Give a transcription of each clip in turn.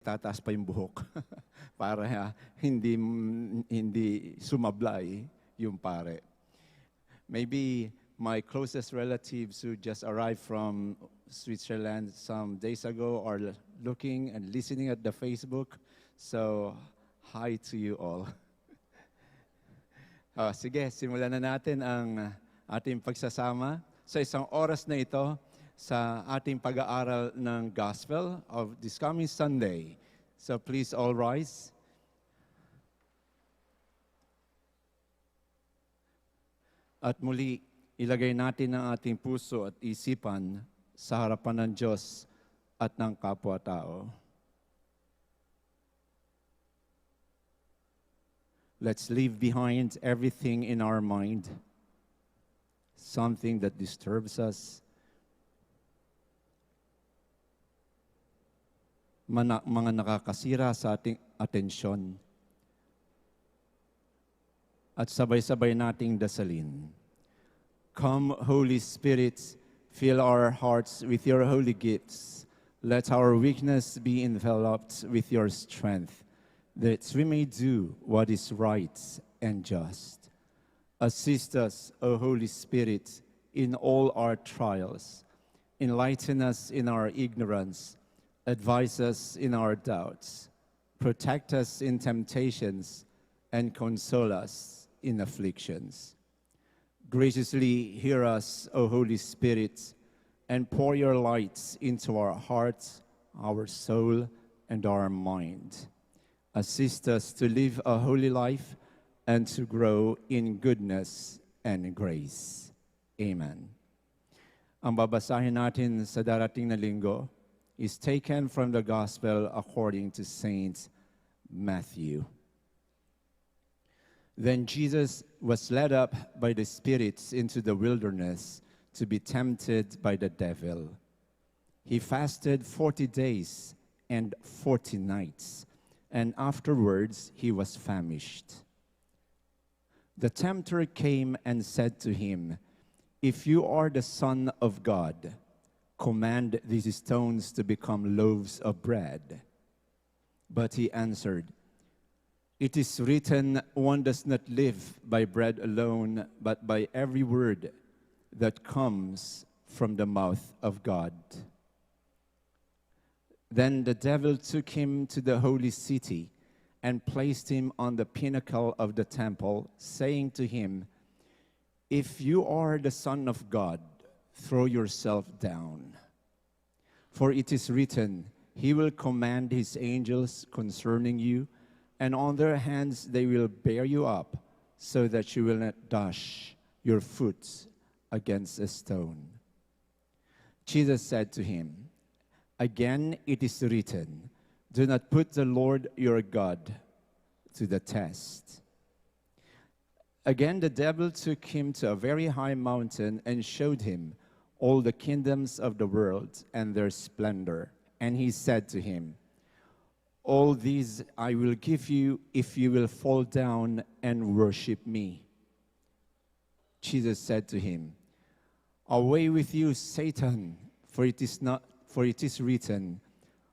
tataas pa yung buhok para hindi sumablay yung pare. Maybe my closest relatives who just arrived from Switzerland some days ago are looking and listening at the Facebook. So, hi to you all. Sige, simulan na natin ang ating pagsasama sa isang oras na ito sa ating pag-aaral ng Gospel of this coming Sunday. So please all rise. At muli, ilagay natin ang ating puso at isipan sa harapan ng Diyos at ng kapwa-tao. Let's leave behind everything in our mind, something that disturbs us, mga nakakasira sa ating atensyon, at sabay-sabay nating dasalin. Come, Holy Spirit, fill our hearts with your holy gifts. Let our weakness be enveloped with your strength, that we may do what is right and just. Assist us, O Holy Spirit, in all our trials. Enlighten us in our ignorance. Advise us in our doubts. Protect us in temptations, and console us in afflictions. Graciously hear us, O Holy Spirit, and pour your lights into our hearts, our soul, and our mind. Assist us to live a holy life and to grow in goodness and grace. Amen. Ang babasahin natin sa darating na linggo is taken from the Gospel according to Saint Matthew. Then Jesus was led up by the spirits into the wilderness to be tempted by the devil. He fasted 40 days and 40 nights, and afterwards he was famished. The tempter came and said to him, "If you are the Son of God, command these stones to become loaves of bread." But he answered, "It is written, one does not live by bread alone, but by every word that comes from the mouth of God." Then the devil took him to the holy city and placed him on the pinnacle of the temple, saying to him, "If you are the Son of God, throw yourself down. For it is written, he will command his angels concerning you, and on their hands they will bear you up, so that you will not dash your foot against a stone." Jesus said to him, "Again it is written, do not put the Lord your God to the test." Again the devil took him to a very high mountain and showed him all the kingdoms of the world and their splendor. And he said to him, "All these I will give you if you will fall down and worship me." Jesus said to him, "Away with you, Satan, for it is written,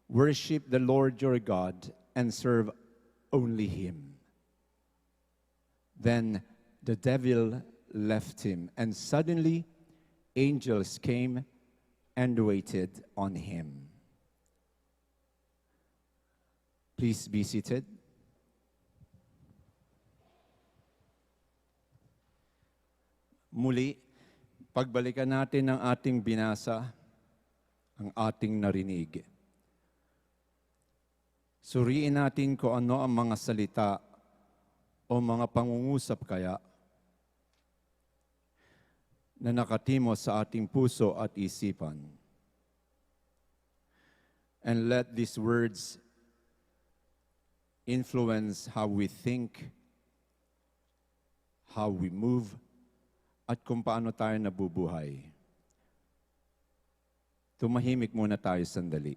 worship the Lord your God and serve only him." Then the devil left him, and suddenly angels came and waited on him. Please be seated. Muli, pagbalikan natin ang ating binasa, ang ating narinig. Suriin natin kung ano ang mga salita o mga pangungusap kaya na nakatimo sa ating puso at isipan. And let these words influence how we think, how we move, at kung paano tayo nabubuhay. Tumahimik muna tayo sandali.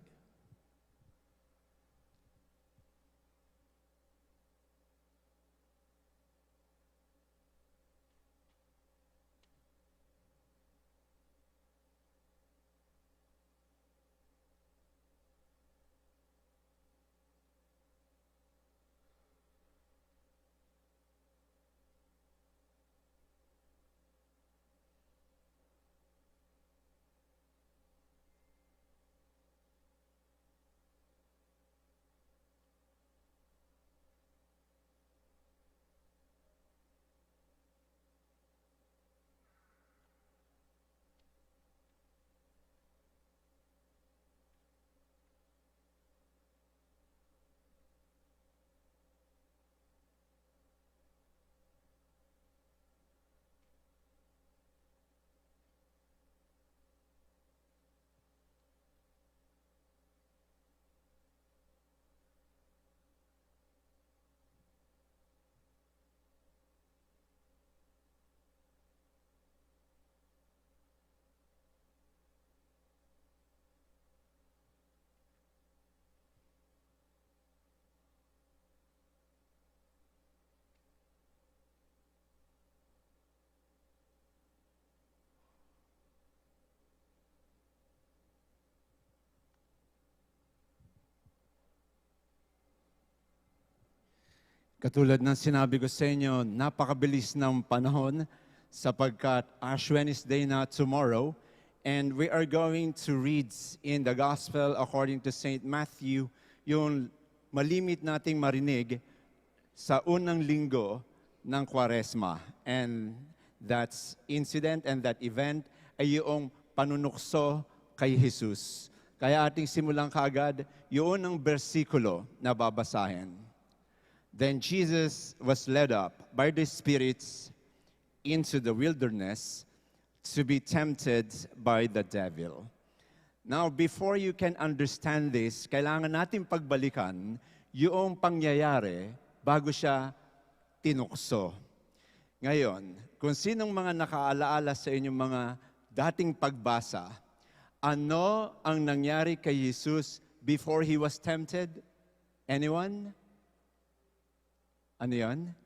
Katulad ng sinabi ko sa inyo, napakabilis ng panahon sapagkat Ash Wednesday na tomorrow. And we are going to read in the Gospel according to St. Matthew yung malimit nating marinig sa unang linggo ng Kwaresma. And that incident and that event ay yung panunukso kay Jesus. Kaya ating simulang kaagad yung unang bersikulo na babasahin. Then Jesus was led up by the spirits into the wilderness to be tempted by the devil. Now, before you can understand this, kailangan natin pagbalikan yung pangyayari bago siya tinukso. Ngayon, kung sinong mga nakaalaala sa inyong mga dating pagbasa, ano ang nangyari kay Jesus before He was tempted? Anyone? Ano yan?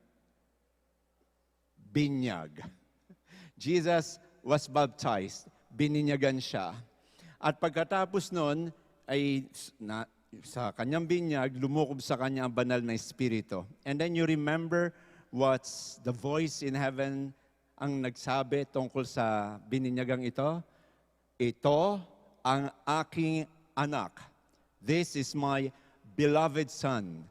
Binyag. Jesus was baptized. Bininyagan siya. At pagkatapos nun, ay sa kanyang binyag, lumukob sa kanya ang banal na espiritu. And then you remember what's the voice in heaven ang nagsabi tungkol sa bininyagang ito? Ito ang aking anak. This is my beloved son.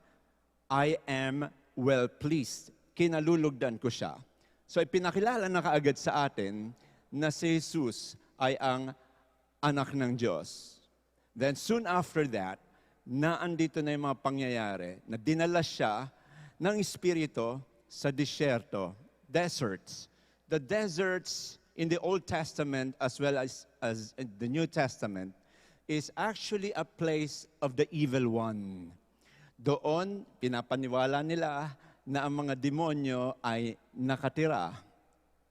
I am well pleased. Kinalulugdan ko siya. So ipinakilala na kaagad sa atin na si Jesus ay ang anak ng Diyos. Then soon after that, naandito na yung mga pangyayari na dinala siya ng Espiritu sa disyerto, deserts. The deserts in the Old Testament as well as in the New Testament is actually a place of the evil one. Doon, pinapaniwala nila na ang mga demonyo ay nakatira.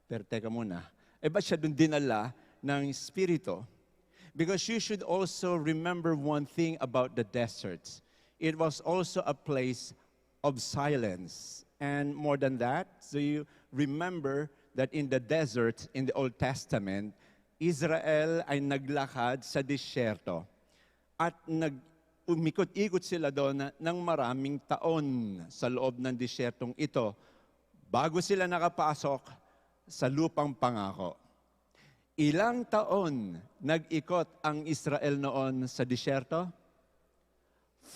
Pero teka muna, ba't siya doon dinala ng Espiritu? Because you should also remember one thing about the deserts. It was also a place of silence. And more than that, so you remember that in the desert, in the Old Testament, Israel ay naglakad sa disyerto. At umikot-ikot sila doon ng maraming taon sa loob ng disyertong ito bago sila nakapasok sa lupang pangako. Ilang taon nag-ikot ang Israel noon sa disyerto?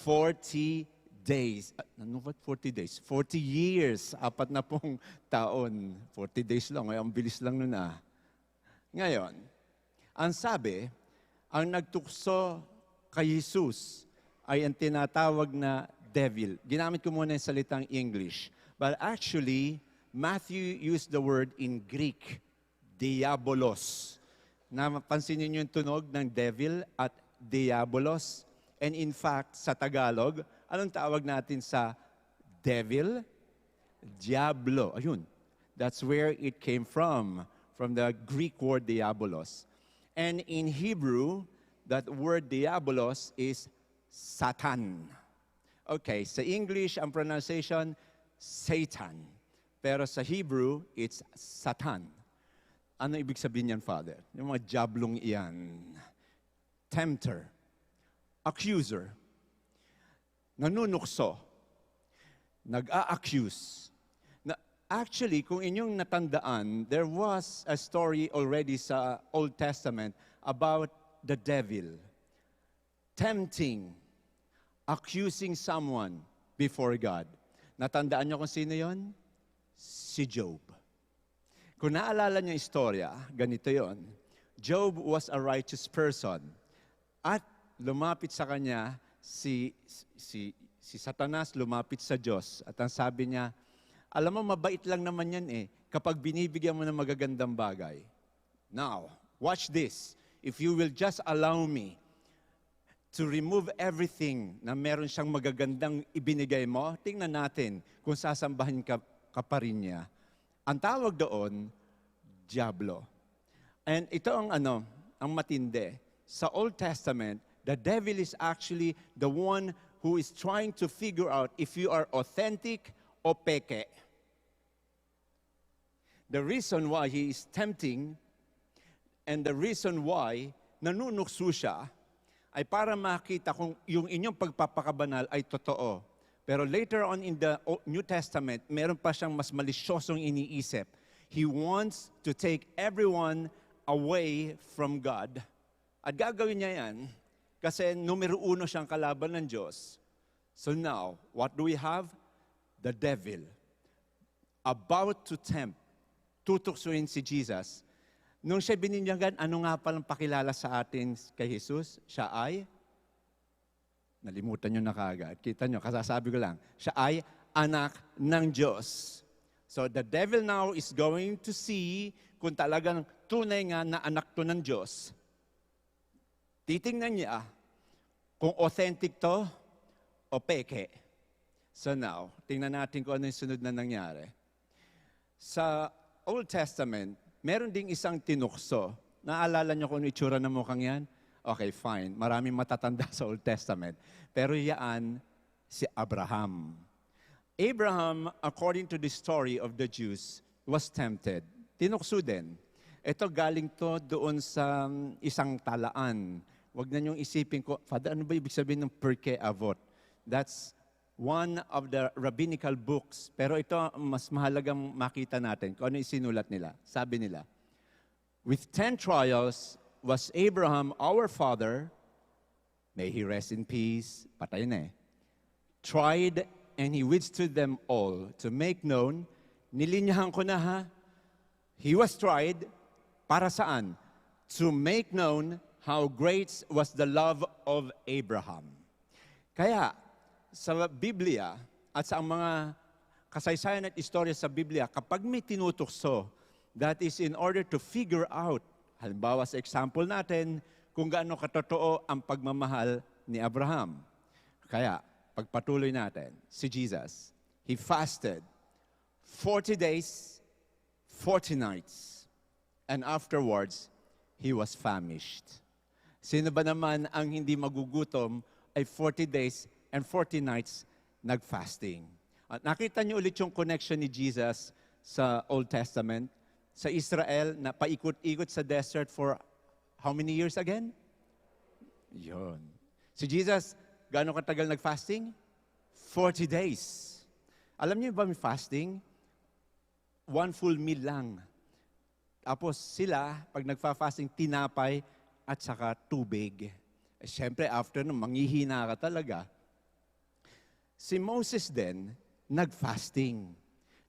40 days. Ano ba 40 days? 40 years. 40 taon. 40 days lang. Ang bilis lang nun ah. Ngayon, ang sabi, ang nagtukso kay Jesus ay ang tinatawag na devil. Ginamit ko muna yung salitang English. But actually, Matthew used the word in Greek, diabolos. Napansin niyo yung tunog ng devil at diabolos? And in fact, sa Tagalog, anong tawag natin sa devil? Diablo. Ayun. That's where it came from the Greek word diabolos. And in Hebrew, that word diabolos is Satan. Okay, sa English, ang pronunciation, Satan. Pero sa Hebrew, it's Satan. Ano ibig sabihin yan, Father? Yung mga jablong iyan. Tempter. Accuser. Nanunukso. Nag-a-accuse. Actually, kung inyong natandaan, there was a story already sa Old Testament about the devil tempting, accusing someone before God. Natandaan niyo kung sino yon? Si Job. Kung naalala niyo yung istorya, ganito yon. Job was a righteous person. At lumapit sa kanya si Satanas, lumapit sa Diyos. At ang sabi niya, alam mo, mabait lang naman yan kapag binibigyan mo ng magagandang bagay. Now, watch this. If you will just allow me to remove everything na meron siyang magagandang ibinigay mo, tingnan natin kung sasambahin ka pa rin niya. Ang tawag doon, Diablo. And ito ang matindi. Sa Old Testament, the devil is actually the one who is trying to figure out if you are authentic o peke. The reason why he is tempting and the reason why nanunukso siya ay para makita kung yung inyong pagpapakabanal ay totoo. Pero later on in the New Testament, meron pa siyang mas malisyosong iniisip. He wants to take everyone away from God. At gagawin niya yan kasi numero 1 siyang kalaban ng Diyos. So now, what do we have? The devil about to tempt, tutuksuin si Jesus. Nung siya bininyagan, ano nga palang pakilala sa atin kay Jesus? Siya ay, nalimutan nyo na kaagad. Kita nyo, kasasabi ko lang, siya ay anak ng Diyos. So the devil now is going to see kung talagang tunay nga na anak to ng Diyos. Titingnan niya kung authentic to o peke. So now, tingnan natin kung ano yung sunod na nangyari. Sa Old Testament, meron ding isang tinukso. Naalala niyo kung itsura ng mukhang yan? Okay, fine. Maraming matatanda sa Old Testament. Pero yan, si Abraham. Abraham, according to the story of the Jews, was tempted. Tinukso din. Ito galing to doon sa isang talaan. Huwag na niyong isipin ko, Father, ano ba ibig sabihin ng Pirkei Avot? That's one of the rabbinical books. Pero ito, mas mahalagang makita natin kung ano isinulat nila. Sabi nila, with 10 trials was Abraham our father, may he rest in peace, patay na eh, tried and he withstood them all to make known, nilinyahan ko na ha, he was tried, para saan? To make known how great was the love of Abraham. Kaya, sa Biblia at sa mga kasaysayan at istorya sa Biblia, kapag may tinutukso, that is in order to figure out, halimbawa sa example natin, kung gaano katotoo ang pagmamahal ni Abraham. Kaya, pagpatuloy natin, si Jesus, He fasted 40 days, 40 nights, and afterwards, He was famished. Sino ba naman ang hindi magugutom ay 40 days and 40 nights nag-fasting? At nakita niyo ulit yung connection ni Jesus sa Old Testament, sa Israel na paikot-ikot sa desert for how many years again? Yun. Si Jesus, gaano katagal nag-fasting? 40 days. Alam niyo ba may fasting? One full meal lang. Tapos sila, pag nagfa-fasting, tinapay at saka tubig. Siyempre, after nun, manghihina ka talaga. Si Moses din, nag-fasting.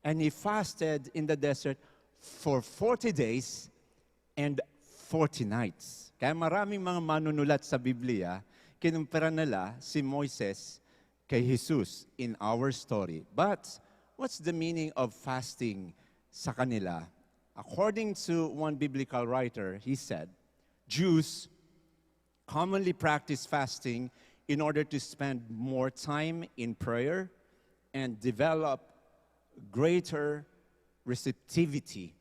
And he fasted in the desert for 40 days and 40 nights. Kaya maraming mga manunulat sa Biblia, kinumpara nila si Moises kay Jesus in our story. But, what's the meaning of fasting sa kanila? According to one biblical writer, he said, Jews commonly practice fasting in order to spend more time in prayer and develop greater receptivity.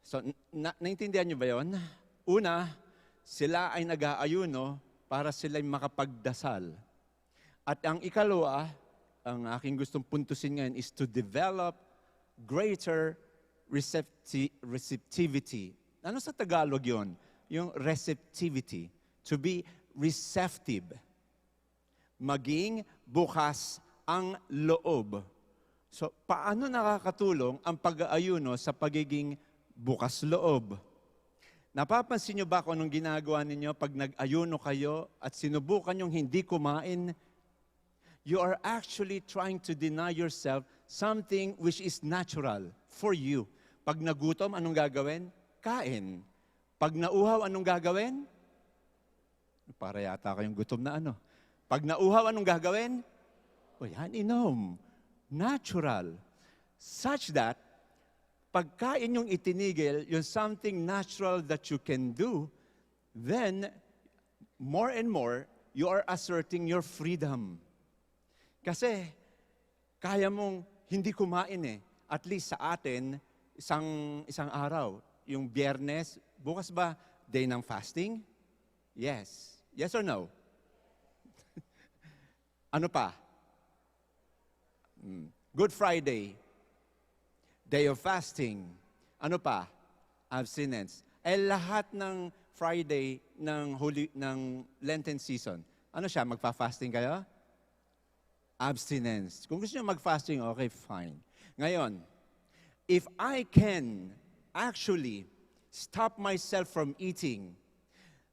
So, naintindihan niyo ba yun? Una, sila ay nag-aayuno para sila'y makapagdasal. At ang ikalawa, ang aking gustong puntusin ngayon is to develop greater receptivity. Ano sa Tagalog yun? Yung receptivity. To be receptive. Maging bukas ang loob. So, paano nakakatulong ang pag-aayuno sa pagiging bukas loob? Napapansin niyo ba kung anong ginagawa ninyo pag nag-ayuno kayo at sinubukan yung hindi kumain? You are actually trying to deny yourself something which is natural for you. Pag nagutom, anong gagawin? Kain. Pag nauhaw, anong gagawin? Para yata kayong gutom na ano. Pag nauhaw, anong gagawin? O yan, inom. Natural. Such that, pagkain yung itinigil, yung something natural that you can do, then, more and more, you are asserting your freedom. Kasi, kaya mong hindi kumain eh. At least sa atin, isang araw, yung Biyernes, bukas ba day ng fasting? Yes. Yes or no? Ano pa? Good Friday, day of fasting. Ano pa? Abstinence. Lahat ng Friday ng Lenten season. Ano siya? Magfa-fasting kayo? abstinence. Kung gusto nyo mag-fasting, okay, fine. Ngayon, if I can actually stop myself from eating,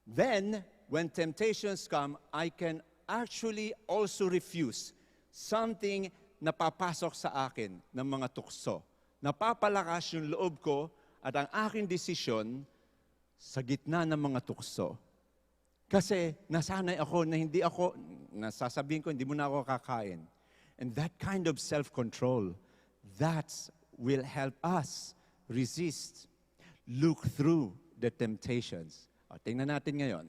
then when temptations come, I can actually also refuse something na papasok sa akin ng mga tukso. Napapalakas yung loob ko at ang aking desisyon sa gitna ng mga tukso. Kasi nasanay ako na hindi ako, nasasabihin ko, hindi mo na ako kakain. And that kind of self-control, that will help us resist, look through the temptations. O, tingnan natin ngayon.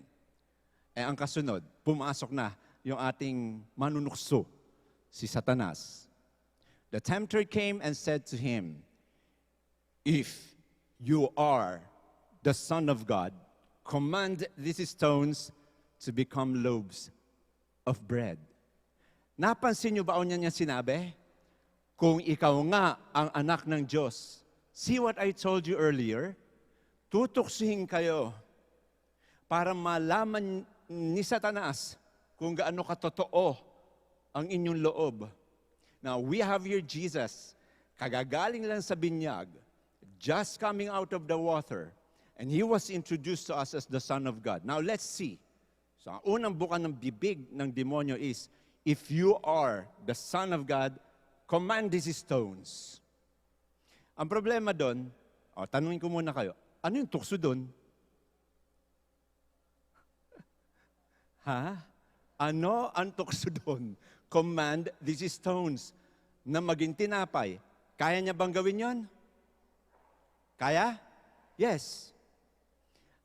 Ang kasunod, pumasok na yung ating manunukso, si Satanas. The tempter came and said to him, "If you are the Son of God, command these stones to become loaves of bread." Napansin niyo ba o niya sinabi? Kung ikaw nga ang anak ng Diyos. See what I told you earlier? Tutuksihin kayo para malaman ni Satanas kung gaano katotoo ang inyong loob. Now, we have here Jesus, kagagaling lang sa binyag, just coming out of the water, and He was introduced to us as the Son of God. Now, let's see. So, ang unang buka ng bibig ng demonyo is, if you are the Son of God, command these stones. Ang problema doon, tanungin ko muna kayo, ano yung tukso doon? Ha? Ano ang tukso doon? Command these stones na maging tinapay. Kaya niya bang gawin yon? Kaya? Yes.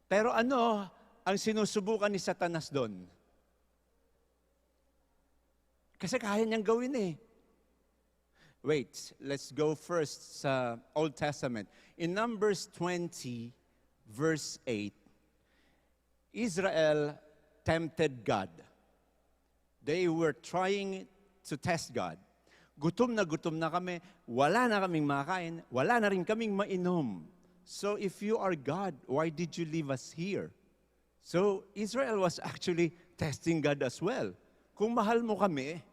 Pero ano ang sinusubukan ni Satanas doon? Kasi kaya niyang gawin eh. Wait, let's go first sa Old Testament. In Numbers 20, verse 8, Israel tempted God. They were trying to test God. Gutom na kami, wala na kaming makain, wala na rin kaming mainom. So if you are God, why did you leave us here? So Israel was actually testing God as well. Kung mahal mo kami,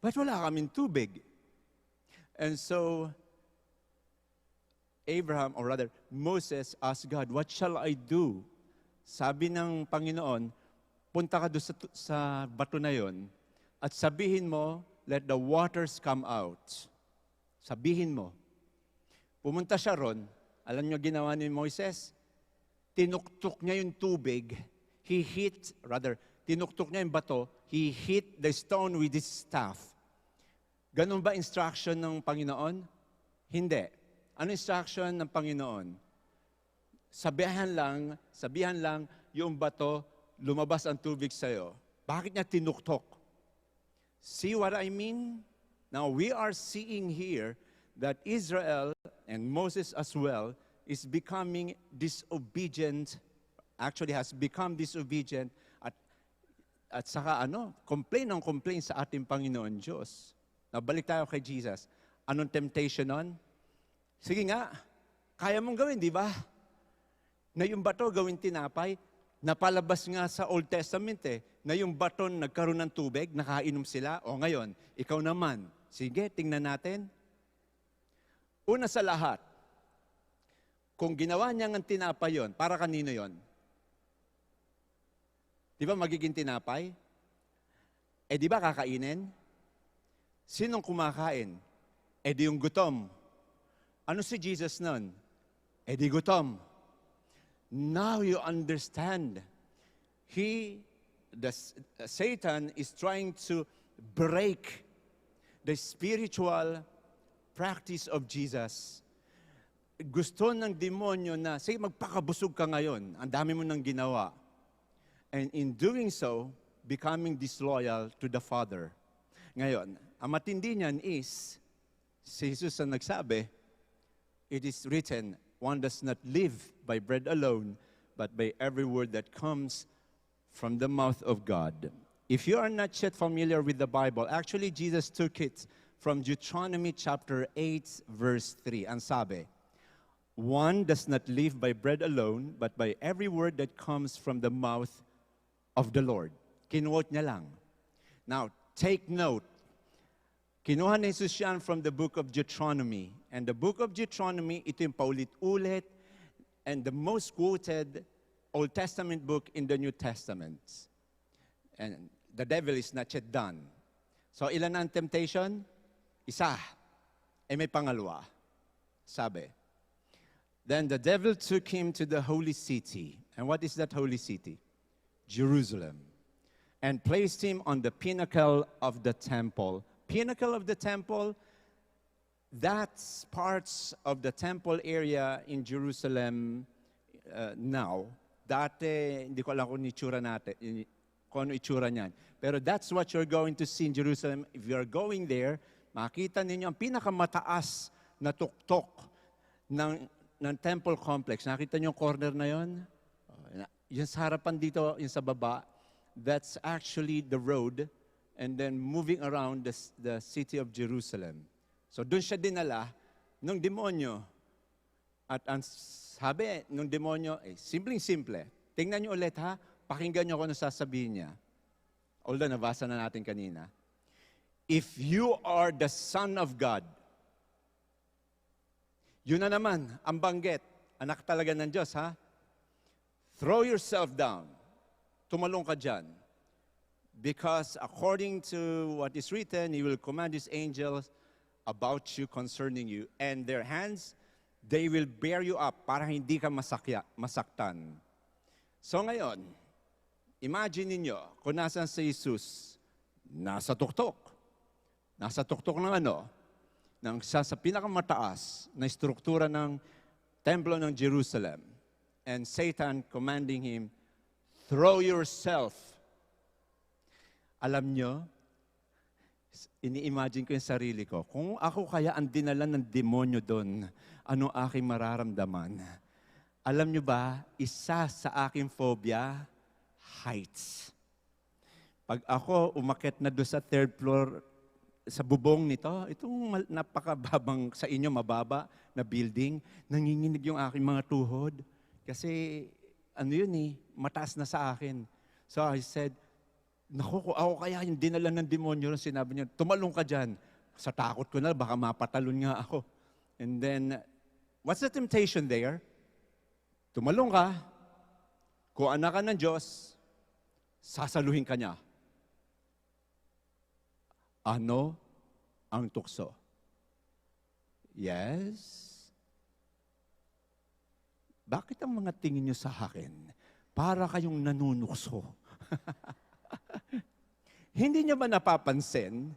ba't wala kaming tubig? And so Abraham, or rather Moses, asked God, "What shall I do?" Sabi ng Panginoon, punta ka doon sa bato na yon at sabihin mo, "Let the waters come out." Sabihin mo. Pumunta siya ron. Alam niyo ginawa ni Moises? Tinuktok niya yung tubig. Tinuktok niya yung bato. He hit the stone with his staff. Ganun ba instruction ng Panginoon? Hindi. Ano instruction ng Panginoon? Sabihan lang yung bato, lumabas ang tubig sa'yo. Bakit niya tinuktok? See what I mean? Now, we are seeing here that Israel and Moses as well is becoming disobedient, actually has become disobedient at saka complain sa ating Panginoon Diyos. Now, balik tayo kay Jesus. Anong temptation nun? Sige nga, kaya mong gawin, di ba? Na yung bato gawin tinapay, napalabas nga sa Old Testament na yung bato nagkaroon ng tubig, nakainom sila, o ngayon, ikaw naman. Sige, tingnan natin. Una sa lahat, kung ginawa niya ng tinapay yon, para kanino yon? Di ba magiging tinapay? Di ba kakainin? Sinong kumakain? Di yung gutom. Ano si Jesus nun? Di gutom. Now you understand. Satan is trying to break the spiritual practice of Jesus. Gusto ng demonyo na, sige, magpakabusog ka ngayon. Ang dami mo nang ginawa. And in doing so, becoming disloyal to the Father. Ngayon, ang matindi niyan is, si Jesus ang nagsabi, it is written, one does not live by bread alone, but by every word that comes from the mouth of God. If you are not yet familiar with the Bible, actually Jesus took it from Deuteronomy chapter 8, verse 3. Ang sabi, one does not live by bread alone, but by every word that comes from the mouth of the Lord. Kinuot niya lang. Now, take note. Kinuha ni Jesus yan from the book of Deuteronomy. And the book of Deuteronomy, ito yung paulit-ulit and the most quoted Old Testament book in the New Testament. And the devil is not yet done. So ilan ang temptation? Isa. May pangalawa. Sabi. Then the devil took him to the holy city. And what is that holy city? Jerusalem. And placed him on the pinnacle of the temple. Pinnacle of the temple, that's parts of the temple area in Jerusalem now. Dati, hindi ko alam kung itsura natin, kung ano itsura niyan. Pero that's what you're going to see in Jerusalem. If you're going there, makita ninyo ang pinakamataas na tuktok ng temple complex. Nakita niyo yung corner na yon? Yung sa harapan dito, yung sa baba, that's actually the road and then moving around the city of Jerusalem. So doon siya dinala ng demonyo. At ang sabi ng demonyo, simpleng-simple. Tingnan niyo ulit ha, pakinggan niyo kung ano sasabihin niya. Although nabasa na natin kanina. If you are the Son of God, yun na naman, ang banggit, anak talaga ng Diyos ha. Throw yourself down. Tumalong ka dyan. Because according to what is written, He will command His angels about you, concerning you. And their hands, they will bear you up para hindi ka masaktan. So ngayon, imagine ninyo kung nasan si Jesus, nasa tuktok. Nasa tuktok ng ano? Sa pinakamataas na struktura ng templo ng Jerusalem. And Satan commanding him, throw yourself. Alam nyo, ini-imagine ko yung sarili ko, kung ako kaya ang dinala ng demonyo doon, ano aking mararamdaman? Alam nyo ba, isa sa aking phobia, heights. Pag ako umakyat na doon sa third floor, sa bubong nito, itong napakababang sa inyo, mababa na building, nanginginig yung aking mga tuhod. Kasi, ano yun mataas na sa akin. So I said, naku, ako kaya yung dinala ng demonyo, sinabi niya, tumalong ka dyan. Sa takot ko na, baka mapatalon nga ako. And then, what's the temptation there? Tumalong ka, kung anak ka ng Diyos, sasaluhin ka niya. Ano ang tukso? Yes? Bakit ang mga tingin niyo sa akin? Para kayong nanunukso. Hindi niya ba napapansin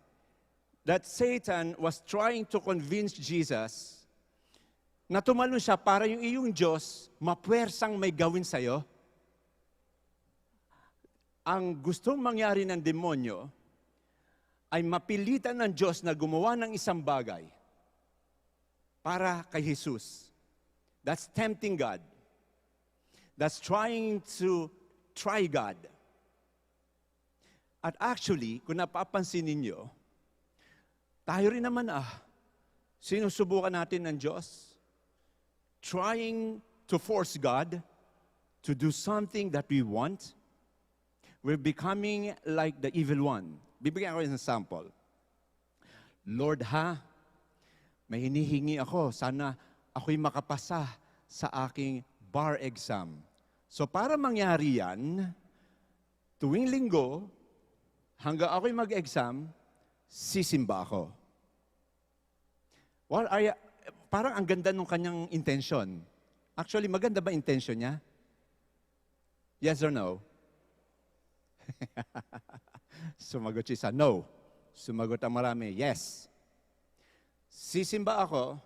that Satan was trying to convince Jesus na tumalon siya para yung iyong Diyos mapuwersang may gawin sa'yo? Ang gustong mangyari ng demonyo ay mapilitan ng Diyos na gumawa ng isang bagay para kay Jesus. That's tempting God. That's trying to try God. At actually, kung napapansin ninyo, tayo rin naman sinusubukan natin ng Diyos, trying to force God to do something that we want. We're becoming like the evil one. Bibigyan ko ng sample. Lord may hinihingi ako. Sana ako'y makapasa sa aking bar exam. So para mangyari yan, tuwing linggo, hanggang ako'y mag-exam, sisimba ako. Well, parang ang ganda nung kanyang intention. Actually, maganda ba intention niya? Yes or no? Sumagot siya no. Sumagot ang marami, yes. Sisimba ako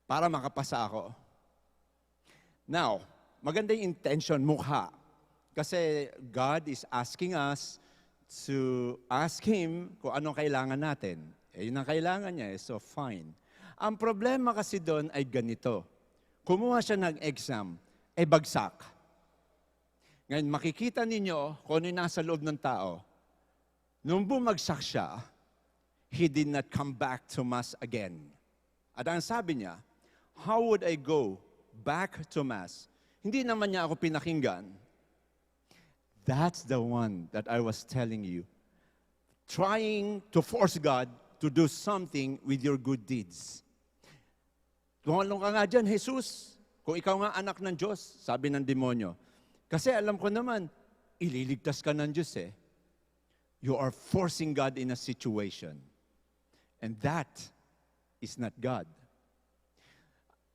para makapasa ako. Now, maganda yung intention, mukha. Kasi God is asking us to ask Him kung anong kailangan natin. Yun ang kailangan niya, so fine. Ang problema kasi doon ay ganito. Kumuha siya ng exam, bagsak. Ngayon, makikita ninyo kung ano yung nasa loob ng tao. Nung bumagsak siya, he did not come back to Mass again. At ang sabi niya, how would I go back to Mass? Hindi naman niya ako pinakinggan. That's the one that I was telling you. trying to force God to do something with your good deeds. Tumalong ka nga dyan, Jesus. Kung ikaw nga anak ng Diyos, sabi ng demonyo. Kasi alam ko naman, ililigtas ka ng Diyos eh. You are forcing God in a situation. And that is not God.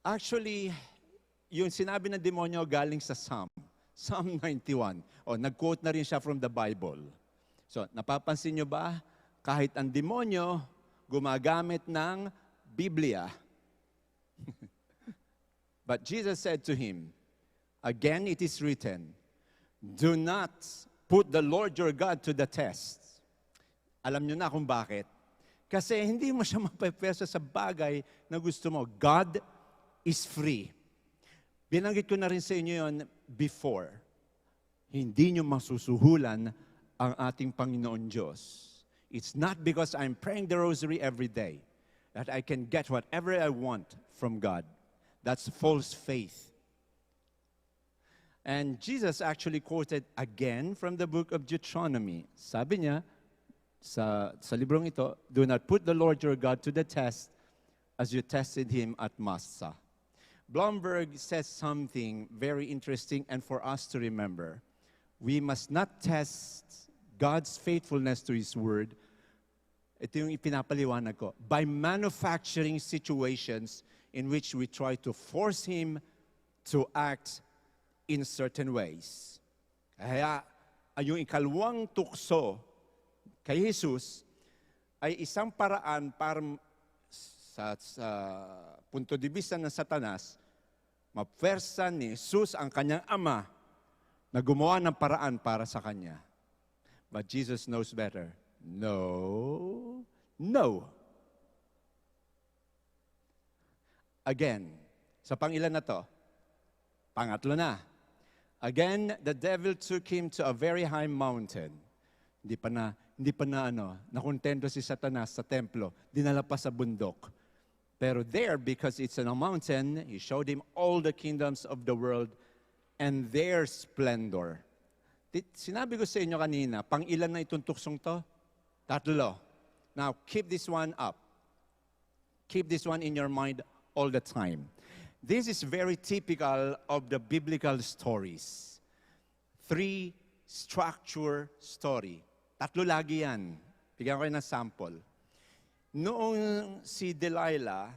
Actually, yung sinabi ng demonyo galing sa Psalm 91. Nag-quote na rin siya from the Bible. So, napapansin nyo ba? Kahit ang demonyo gumagamit ng Biblia. But Jesus said to him, again it is written, do not put the Lord your God to the test. Alam nyo na kung bakit. Kasi hindi mo siya mapapwersa sa bagay na gusto mo. God is free. Binanggit ko na rin sa inyo yun before. Hindi nyo masusuhulan ang ating Panginoon Diyos. It's not because I'm praying the rosary every day that I can get whatever I want from God. That's false faith. And Jesus actually quoted again from the book of Deuteronomy. Sabi niya, sa librong ito, do not put the Lord your God to the test as you tested him at Massa. Blomberg says something very interesting and for us to remember. We must not test God's faithfulness to His Word. Ito yung ipinapaliwanag ko. By manufacturing situations in which we try to force Him to act in certain ways. Kaya, yung ikalawang tukso kay Jesus ay isang paraan para sa punto de vista ng Satanas, mapwersa ni Jesus ang kanyang ama na gumawa ng paraan para sa kanya. But Jesus knows better. No. Again, sa pangilan na to? Pangatlo na. Again, the devil took him to a very high mountain. Hindi pa na nakontento si Satanas sa templo, dinala pa sa bundok. Pero there, because it's on a mountain, he showed him all the kingdoms of the world and their splendor. Sinabi ko sa inyo kanina, pang ilan na itong tuksong to? Tatlo. Now, keep this one up. Keep this one in your mind all the time. This is very typical of the biblical stories. 3 structure story. Tatlo lagi yan. Bigyan ko kayo ng sample. Noong si Delilah,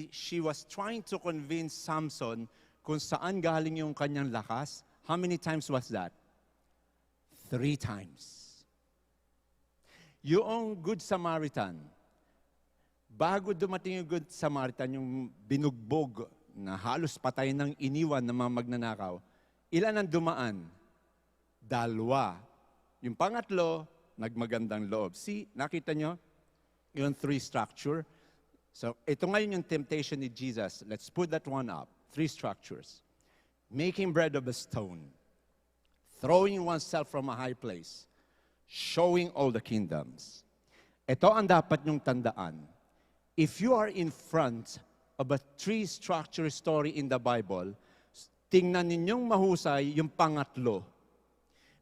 she was trying to convince Samson kung saan galing yung kanyang lakas. How many times was that? 3 times. Yung Good Samaritan, bago dumating yung Good Samaritan, yung binugbog na halos patay ng iniwan ng mga magnanakaw, ilan ang dumaan? 2. Yung pangatlo, nagmagandang loob. See, nakita nyo? Yung 3 structure. So, ito ngayon yung temptation ni Jesus. Let's put that one up. 3 structures. Making bread of a stone. Throwing oneself from a high place. Showing all the kingdoms. Ito ang dapat nyong tandaan. If you are in front of a 3 structure story in the Bible, tingnan ninyong mahusay yung pangatlo.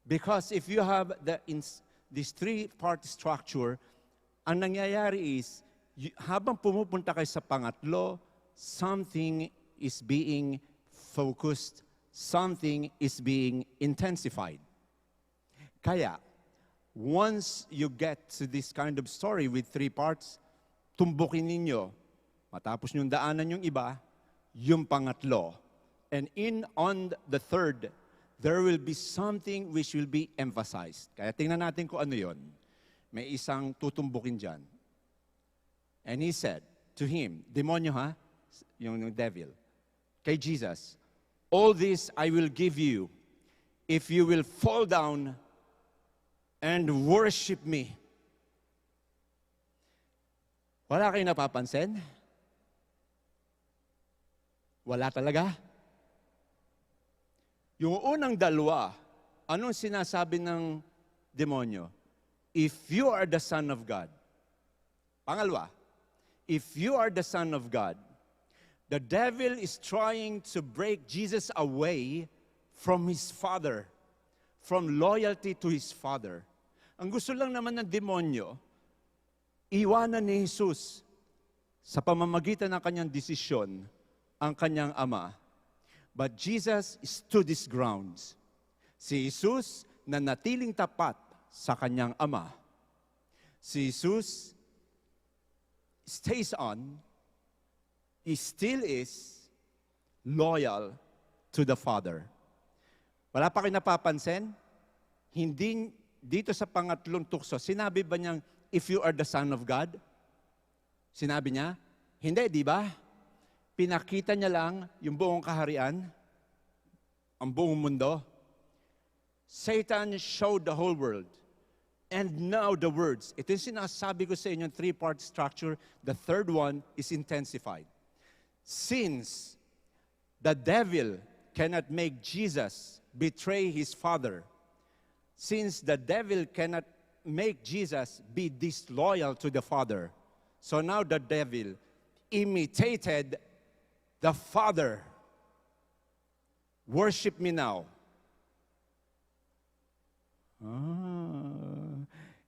Because if you have this 3-part structure, ang nangyayari is, habang pumupunta kayo sa pangatlo, something is being focused, something is being intensified. Kaya, once you get to this kind of story with 3 parts, tumbukin ninyo, matapos nyong daanan yung iba, yung pangatlo. And on the 3rd, there will be something which will be emphasized. Kaya tingnan natin kung ano yon. May isang tutumbukin dyan. And he said to him, demonyo ha? Yung devil. Kay Jesus, all this I will give you if you will fall down and worship me. Wala kayong napapansin? Wala talaga? Yung unang dalawa, anong sinasabi ng demonyo? If you are the Son of God. Pangalawa, if you are the Son of God, the devil is trying to break Jesus away from His Father, from loyalty to His Father. Ang gusto lang naman ng demonyo, iwanan ni Jesus sa pamamagitan ng kanyang desisyon ang kanyang ama. But Jesus stood his grounds. Si Jesus na natiling tapat sa kanyang ama. Si Jesus stays on, he still is loyal to the Father. Wala pa kayo napapansin? Hindi dito sa pangatlong tukso, sinabi ba niyang, if you are the Son of God? Sinabi niya? Hindi, di ba? Pinakita niya lang yung buong kaharian, ang buong mundo. Satan showed the whole world. And now the words. Ito yung sinasabi ko sa inyo, three-part structure. The third one is intensified. Since the devil cannot make Jesus betray his Father, since the devil cannot make Jesus be disloyal to the Father, so now the devil imitated the Father. Worship me now.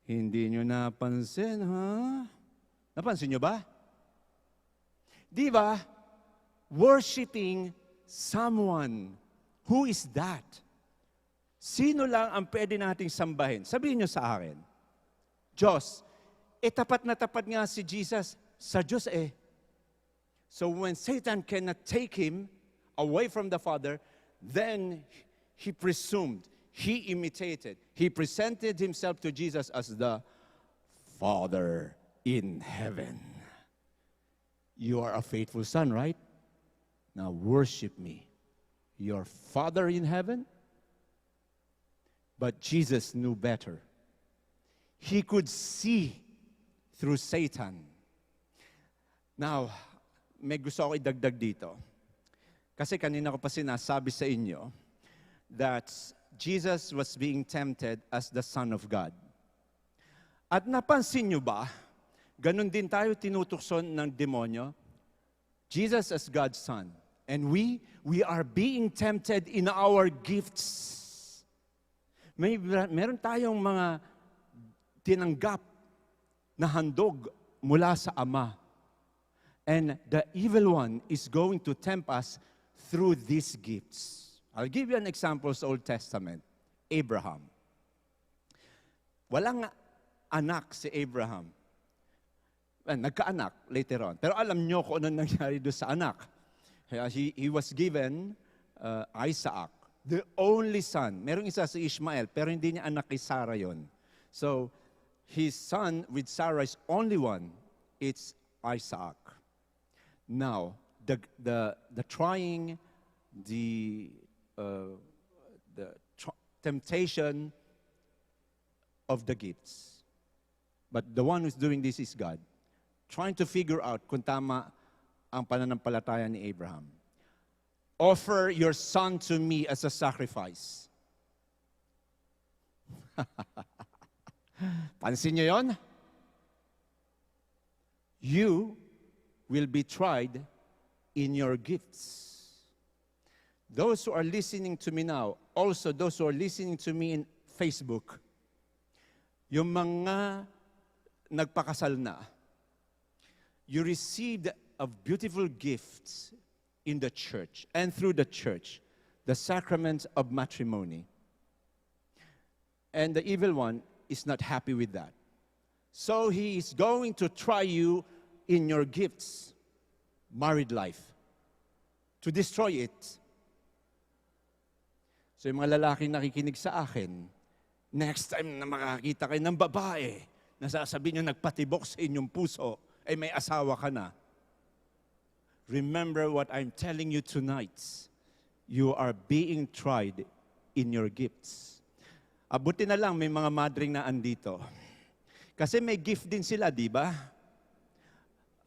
Hindi nyo napansin, ha? Napansin nyo ba? Di ba? Worshiping someone. Who is that? Sino lang ang pwede nating sambahin? Sabihin nyo sa akin. Diyos. Tapat na tapat nga si Jesus sa Diyos So when Satan cannot take him away from the Father, then he presumed, he imitated, he presented himself to Jesus as the Father in heaven. You are a faithful son, right? Now worship me. Your Father in heaven? But Jesus knew better. He could see through Satan. Now, may gusto ako idagdag dito. Kasi kanina ko pa sinasabi sa inyo that Jesus was being tempted as the Son of God. At napansin nyo ba, ganun din tayo tinutukson ng demonyo? Jesus as God's Son. And we are being tempted in our gifts. Meron tayong mga tinanggap na handog mula sa Ama. And the evil one is going to tempt us through these gifts. I'll give you an example sa Old Testament. Abraham. Walang anak si Abraham. Nagkaanak later on. Pero alam nyo kung ano nangyari doon sa anak. He was given Isaac. The only son. Merong isa si Ishmael, pero hindi niya anak kay Sarah yon. So, his son with Sarah is only one. It's Isaac. Now, the trying, the temptation of the gifts. But the one who's doing this is God. Trying to figure out kung tama ang pananampalataya ni Abraham. Offer your son to me as a sacrifice. Pansin niyo yon? You will be tried in your gifts. Those who are listening to me now, also those who are listening to me in Facebook, yung mga nagpakasal na, you received a beautiful gifts in the church and through the church, the sacrament of matrimony. And the evil one is not happy with that. So he is going to try you in your gifts, married life, to destroy it. So yung mga lalaking nakikinig sa akin, next time na makakita kayo ng babae, nasasabihin nyo nagpatibok sa inyong puso, ay may asawa ka na. Remember what I'm telling you tonight. You are being tried in your gifts. Abuti na lang may mga madring na andito. Kasi may gift din sila, di ba?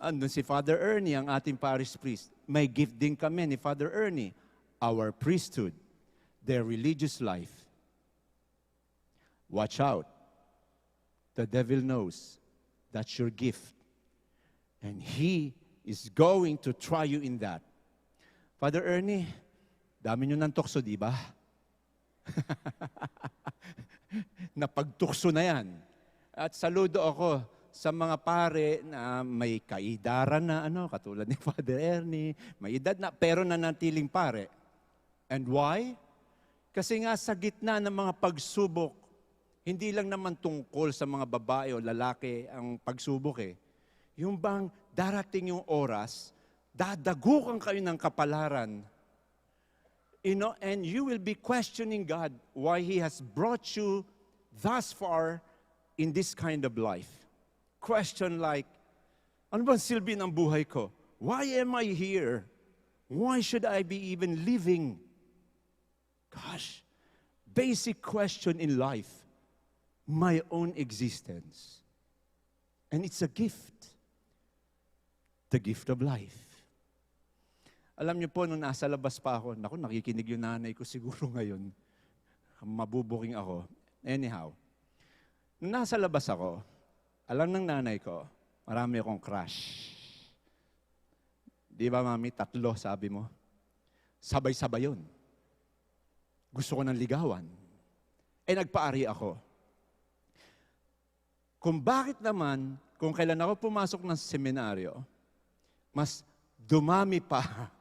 Andun si Father Ernie, ang ating parish priest. May gift din kami ni Father Ernie. Our priesthood, their religious life. Watch out. The devil knows that's your gift. And he is going to try you in that. Father Ernie, dami nyo ng tukso, di ba? Napagtukso na yan. At saludo ako sa mga pare na may kaidaran na katulad ni Father Ernie, may edad na pero nanatiling pare. And why? Kasi nga sa gitna ng mga pagsubok, hindi lang naman tungkol sa mga babae o lalaki ang pagsubok eh. Yung bang darating yung oras, dadagukan kayo ng kapalaran. And you will be questioning God why He has brought you thus far in this kind of life. Question like, ano bang silbi ng buhay ko? Why am I here? Why should I be even living? Gosh, basic question in life. My own existence. And it's a gift. The gift of life. Alam niyo po, nung nasa labas pa ako, nakikinig yung nanay ko siguro ngayon. Mabubuking ako. Anyhow, nung nasa labas ako, alam ng nanay ko, marami akong crush. Di ba, mami? 3, sabi mo. Sabay-sabay yun. Gusto ko ng ligawan. Nagpaari ako. Kung bakit naman, kung kailan ako pumasok ng seminaryo, mas dumami pa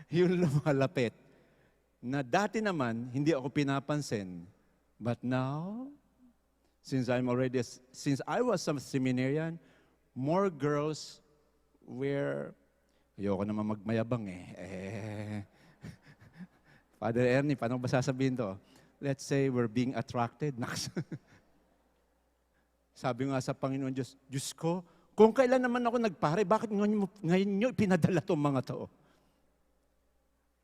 yung lumalapit. Na dati naman, hindi ako pinapansin. But now, since I was a seminarian, more girls were, ayoko naman magmayabang eh. Father Ernie, paano ba sasabihin to? Let's say we're being attracted. Sabi nga sa Panginoon Diyos, Diyos ko, kung kailan naman ako nagpare, bakit ngayon nyo pinadala itong mga to?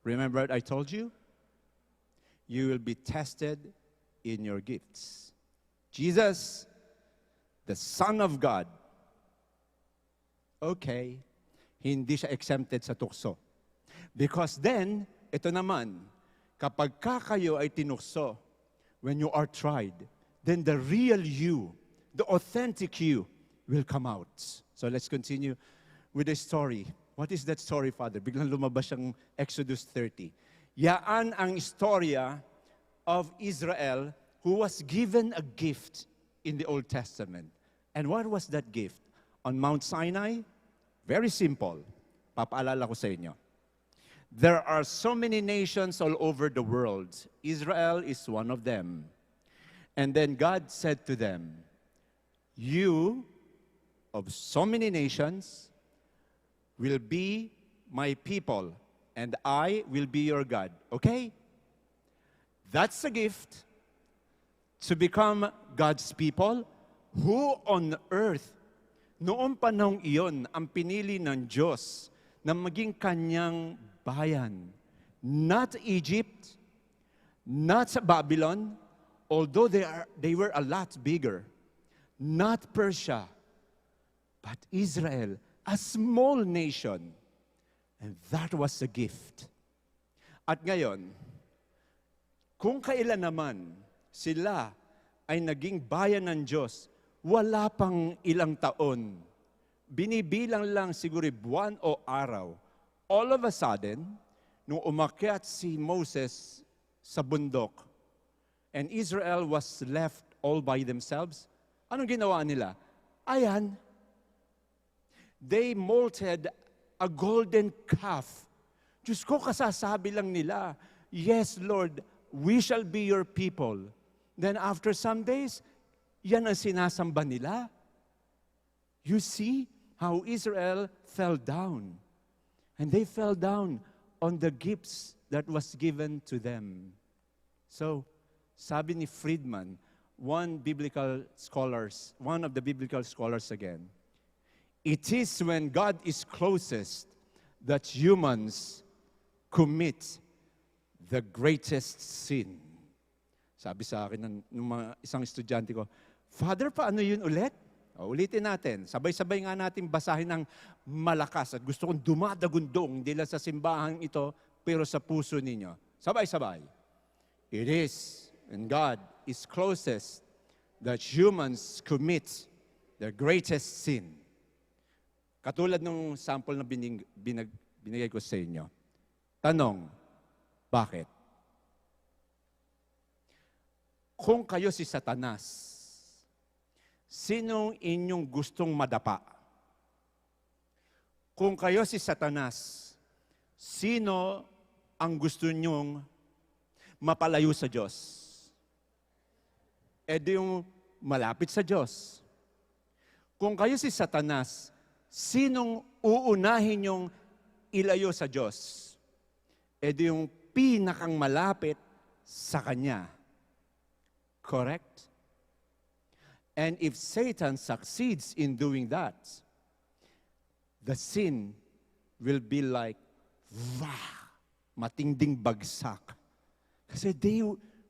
Remember what I told you? You will be tested in your gifts. Jesus, the Son of God, okay, hindi siya exempted sa tukso. Because then, ito naman, kapag kayo ay tinukso, when you are tried, then the real you, the authentic you, will come out. So let's continue with the story. What is that story, Father? Biglang lumabas ang Exodus 30. Yaan ang istorya of Israel who was given a gift in the Old Testament. And what was that gift? On Mount Sinai? Very simple. Papaalala ko sa inyo. There are so many nations all over the world. Israel is one of them. And then God said to them, you, of so many nations, will be my people, and I will be your God. Okay? That's a gift to become God's people. Who on earth, noong panahong iyon, ang pinili ng Diyos na maging kanyang bayan. Not Egypt, not Babylon, although they were a lot bigger. Not Persia, but Israel, a small nation. And that was a gift. At ngayon, kung kailan naman sila ay naging bayan ng Diyos, wala pang ilang taon, binibilang lang siguro buwan o araw, all of a sudden, nung umakyat si Moses sa bundok, and Israel was left all by themselves, anong ginawa nila? Ayan, they molted a golden calf. Diyos ko, kasasabi lang nila, yes, Lord, we shall be your people. Then after some days, yan ang sinasamba nila. You see how Israel fell down. And they fell down on the gifts that was given to them. So, sabi ni Friedman, one of the biblical scholars again, it is when God is closest that humans commit the greatest sin. Sabi sa akin ng isang estudyante ko, Father, paano yun ulit? Ulitin natin. Sabay-sabay nga natin basahin ng malakas at gusto kong dumadagundong hindi lang sa simbahan ito, pero sa puso ninyo. Sabay-sabay. It is when God is closest that humans commit the greatest sin. Katulad ng sample na binigay ko sa inyo. Tanong, bakit? Kung kayo si Satanas, sinong inyong gustong madapa? Kung kayo si Satanas, sino ang gusto nyong mapalayo sa Diyos? E di yung malapit sa Diyos. Kung kayo si Satanas, sinong uunahin nyong ilayo sa Diyos? E di yung pinakang malapit sa Kanya. Correct? And if Satan succeeds in doing that, the sin will be like, matinding bagsak. Kasi they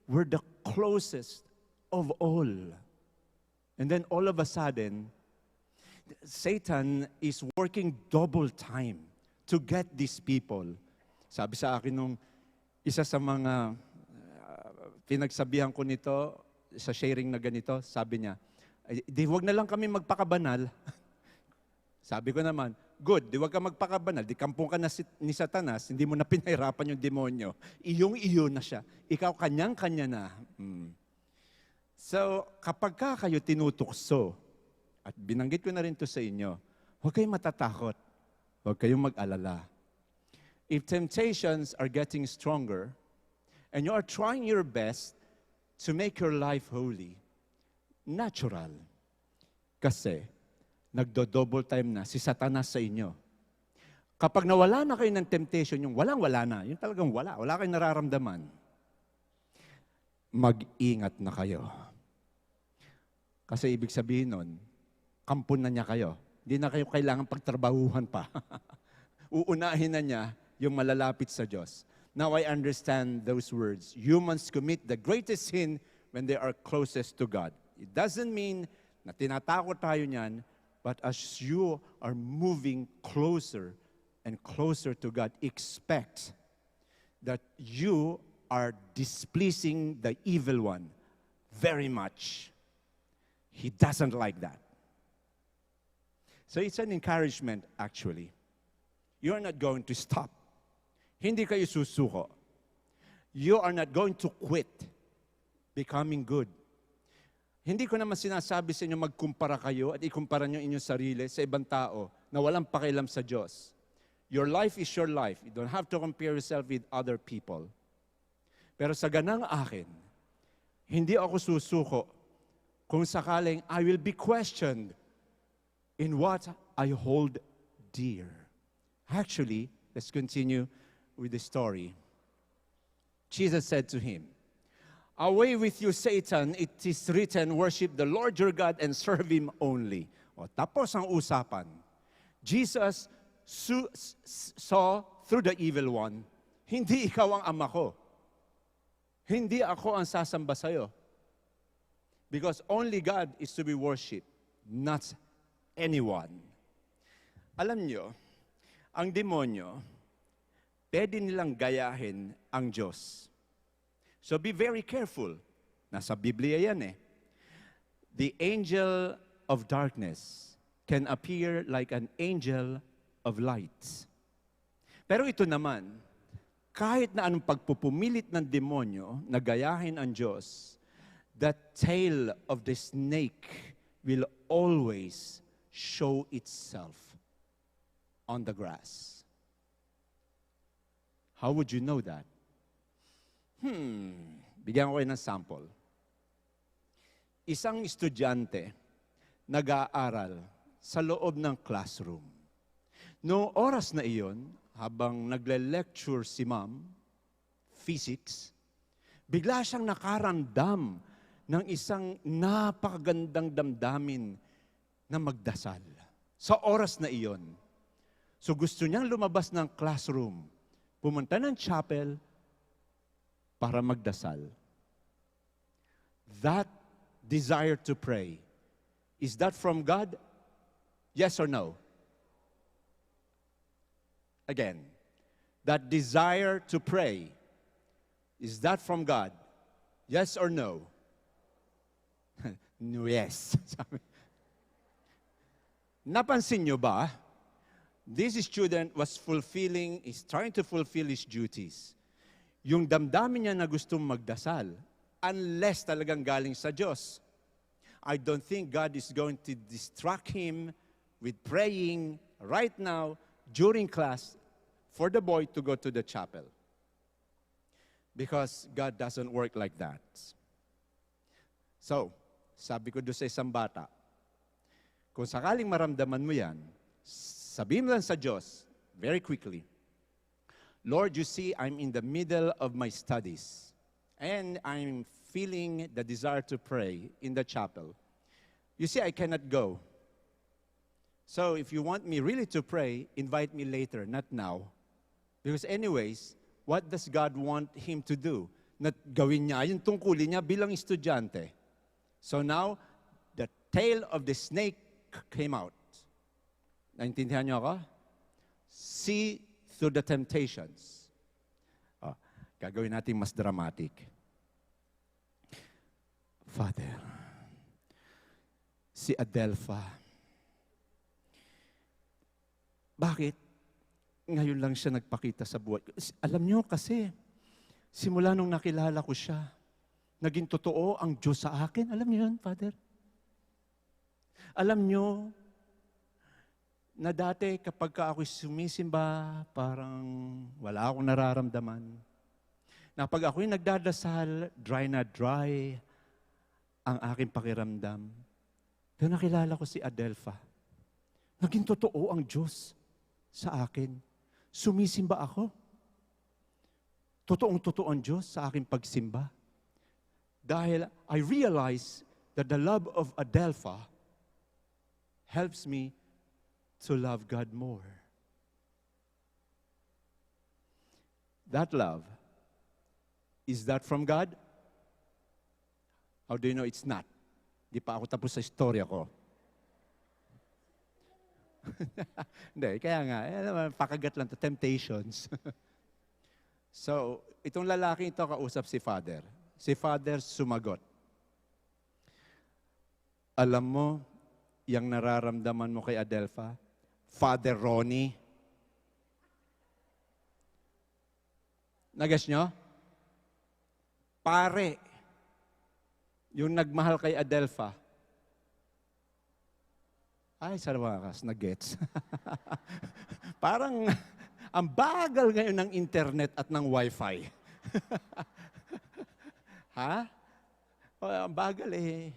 were the closest of all. And then all of a sudden, Satan is working double time to get these people. Sabi sa akin nung isa sa mga pinagsabihan ko nito, sa sharing na ganito, sabi niya, di wag na lang kami magpakabanal. Sabi ko naman, good, di wag ka magpakabanal, di kampung ka na ni Satanas, hindi mo na pinahirapan yung demonyo. Iyong-iyo na siya. Ikaw kanyang-kanya na. So, kapag kayo tinutukso, at binanggit ko na rin to sa inyo, huwag kayong matatakot. Huwag kayong mag-alala. If temptations are getting stronger, and you are trying your best to make your life holy, natural. Kasi, nagdo-double time na si Satanas sa inyo. Kapag nawala na kayo ng temptation, yung walang-wala na, yung talagang wala kayong nararamdaman, mag-ingat na kayo. Kasi ibig sabihin nun, kampon na niya kayo. Hindi na kayo kailangan pagtrabahuhan pa. Uunahin na niya yung malalapit sa Diyos. Now I understand those words. Humans commit the greatest sin when they are closest to God. It doesn't mean na tinatakot tayo niyan, but as you are moving closer and closer to God, expect that you are displeasing the evil one very much. He doesn't like that. So it's an encouragement, actually. You're not going to stop. Hindi kayo susuko. You are not going to quit becoming good. Hindi ko naman sinasabi sa inyo magkumpara kayo at ikumpara nyo inyong sarili sa ibang tao na walang pakialam sa Diyos. Your life is your life. You don't have to compare yourself with other people. Pero sa ganang akin, hindi ako susuko kung sakaling I will be questioned in what I hold dear. Actually, let's continue with the story. Jesus said to him, "Away with you, Satan. It is written, worship the Lord your God and serve Him only." O, tapos ang usapan. Jesus saw through the evil one, hindi ikaw ang ama ko. Hindi ako ang sasamba sa'yo. Because only God is to be worshipped, not anyone. Alam nyo, ang demonyo, pwede nilang gayahin ang Diyos. So be very careful. Nasa Biblia yan eh. The angel of darkness can appear like an angel of light. Pero ito naman, kahit na anong pagpupumilit ng demonyo na gayahin ang Diyos, the tail of the snake will always show itself on the grass. How would you know that? Bigyan ko kayo ng sample. Isang estudyante nag-aaral sa loob ng classroom. Noong oras na iyon, habang nagle-lecture si ma'am, physics, bigla siyang nakaramdam ng isang napakagandang damdamin na magdasal. Sa oras na iyon. So gusto niyang lumabas ng classroom, pumunta ng chapel para magdasal. That desire to pray, is that from God? Yes or no? Again, that desire to pray, is that from God? Yes or no? No, yes. Napansin nyo ba? This student was trying to fulfill his duties. Yung damdamin niya na gustong magdasal unless talagang galing sa Diyos. I don't think God is going to distract him with praying right now during class for the boy to go to the chapel. Because God doesn't work like that. So, sabi ko doon sa isang bata, kung sakaling maramdaman mo yan, sabihin mo lang sa Diyos, very quickly, Lord, you see, I'm in the middle of my studies. And I'm feeling the desire to pray in the chapel. You see, I cannot go. So if you want me really to pray, invite me later, not now. Because anyways, what does God want him to do? Na gawin niya yung tungkulin niya bilang estudyante. So now, the tail of the snake came out. Naintindihan niyo ako? See through the temptations. Gagawin natin mas dramatic. Father, si Adelpha, bakit ngayon lang siya nagpakita sa buhay? Alam niyo kasi, simula nung nakilala ko siya, naging totoo ang Diyos sa akin. Alam niyo yun, Father? Alam niyo, na dati kapag ako'y sumisimba, parang wala akong nararamdaman. Na pag ako'y nagdadasal, dry na dry ang aking pakiramdam. Pero nakilala ko si Adelpha. Naging totoo ang Diyos sa akin. Sumisimba ako. Totoong-totoo ang Diyos sa aking pagsimba. Dahil I realize that the love of Adelpha helps me to love God more. That love, is that from God? How do you know it's not? Di pa ako tapos sa istorya ko. Hindi, kaya nga, pakagat lang to, temptations. So, itong lalaking ito kausap si Father. Si Father sumagot. Alam mo, yung nararamdaman mo kay Adelpha, Father Ronnie. Nagas nyo? Pare, yung nagmahal kay Adelpha. Ay, sa wakas, nag-gets. Parang, ang bagal ngayon ng internet at ng wifi. Ha? Ang bagal eh.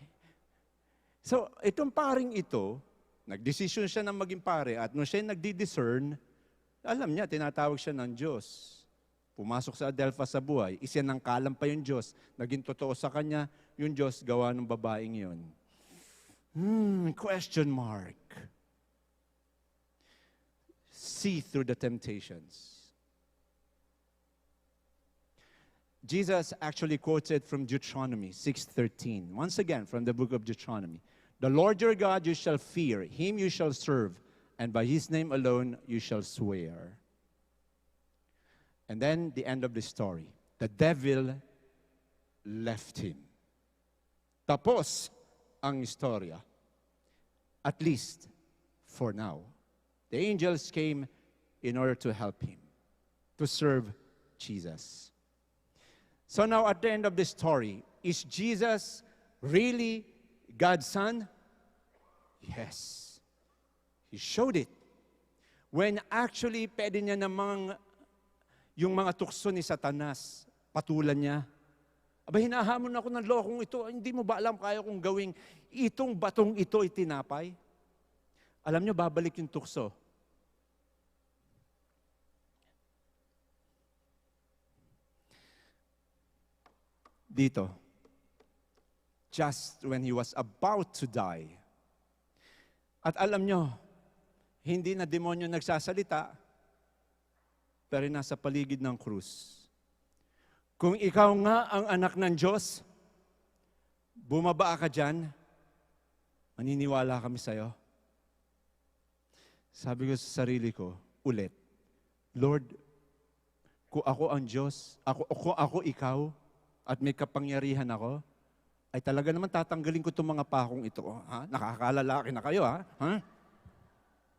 So, itong paring ito, nagdesisyon siya na maging pare at nung siya nagdi-discern, alam niya, tinatawag siya ng Diyos. Pumasok sa Adelpha sa buhay, isinangkalan pa yung Diyos. Naging totoo sa kanya, yung Diyos gawa ng babaeng yun. Question mark. See through the temptations. Jesus actually quoted from Deuteronomy 6:13. Once again, from the book of Deuteronomy. The Lord your God you shall fear, him you shall serve, and by his name alone you shall swear. And then the end of the story. The devil left him. Tapos ang istorya. At least for now. The angels came in order to help him, to serve Jesus. So now at the end of the story, is Jesus really God's Son? Yes. He showed it. When actually, pwede niya namang yung mga tukso ni Satanas, patulan niya. Aba, hinahamon ako ng lokong ito. Hindi mo ba alam kaya kong gawing itong batong ito itinapay? Alam niyo, babalik yung tukso. Dito. Just when he was about to die. At alam nyo, hindi na demonyo nagsasalita, pero nasa paligid ng krus. Kung ikaw nga ang anak ng Diyos, bumaba ka dyan, maniniwala kami sa'yo. Sabi ko sa sarili ko, ulit, Lord, kung ako ang Diyos, kung ako ikaw, at may kapangyarihan ako, ay talaga naman tatanggalin ko itong mga pakong ito. Ha? Nakakalalaki na kayo, ha?